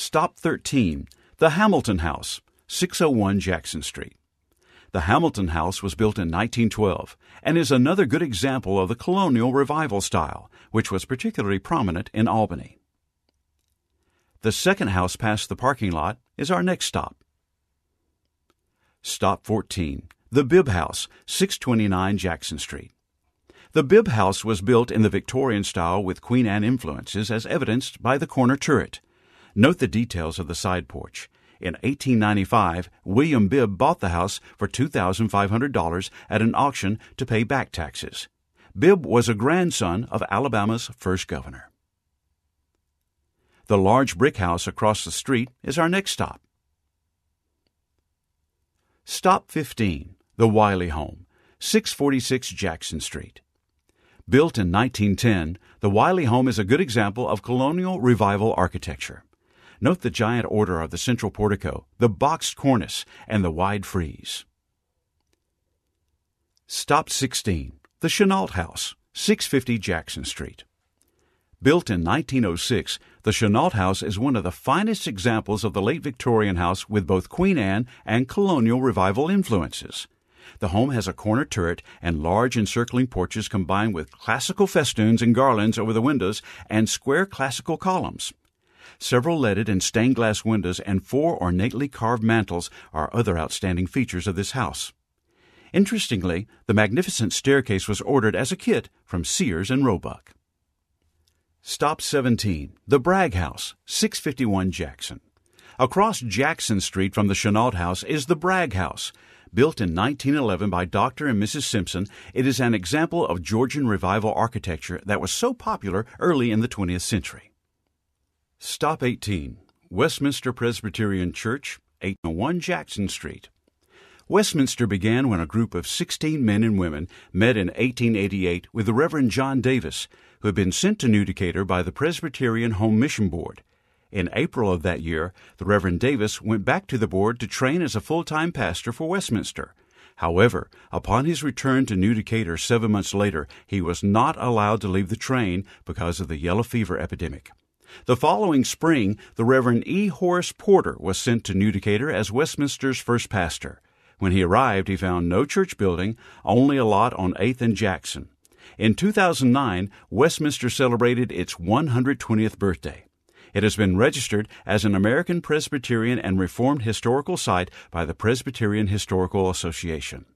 Stop 13. The Hamilton House, 601 Jackson Street. The Hamilton House was built in 1912 and is another good example of the colonial revival style, which was particularly prominent in Albany. The second house past the parking lot is our next stop. Stop 14. The BIBB House, 629 Jackson Street. The BIBB House was built in the Victorian style with Queen Anne influences as evidenced by the corner turret. Note the details of the side porch. In 1895, William Bibb bought the house for $2,500 at an auction to pay back taxes. Bibb was a grandson of Alabama's first governor. The large brick house across the street is our next stop. Stop 15. The Wiley Home, 646 Jackson Street. Built in 1910, the Wiley Home is a good example of colonial revival architecture. Note the giant order of the central portico, the boxed cornice, and the wide frieze. Stop 16. The CHENAULT House, 650 Jackson Street. Built in 1906, the CHENAULT House is one of the finest examples of the late Victorian house with both Queen Anne and colonial revival influences. The home has a corner turret and large encircling porches combined with classical festoons and garlands over the windows and square classical columns. Several leaded and stained glass windows and 4 ornately carved mantels are other outstanding features of this house. Interestingly, the magnificent staircase was ordered as a kit from Sears and Roebuck. Stop 17. The Bragg House, 651 Jackson. Across Jackson Street from the CHENAULT House is the Bragg House. Built in 1911 by Dr. and Mrs. Simpson, it is an example of Georgian revival architecture that was so popular early in the 20th century. Stop 18. Westminster Presbyterian Church, 801 Jackson Street. Westminster began when a group of 16 men and women met in 1888 with the Reverend John Davis, who had been sent to New Decatur by the Presbyterian Home Mission Board. In April of that year, the Reverend Davis went back to the board to train as a full-time pastor for Westminster. However, upon his return to New Decatur 7 months later, he was not allowed to leave the train because of the yellow fever epidemic. The following spring, the Reverend E. Horace Porter was sent to New Decatur as Westminster's first pastor. When he arrived, he found no church building, only a lot on 8th and Jackson. In 2009, Westminster celebrated its 120th birthday. It has been registered as an American Presbyterian and Reformed Historical Site by the Presbyterian Historical Association.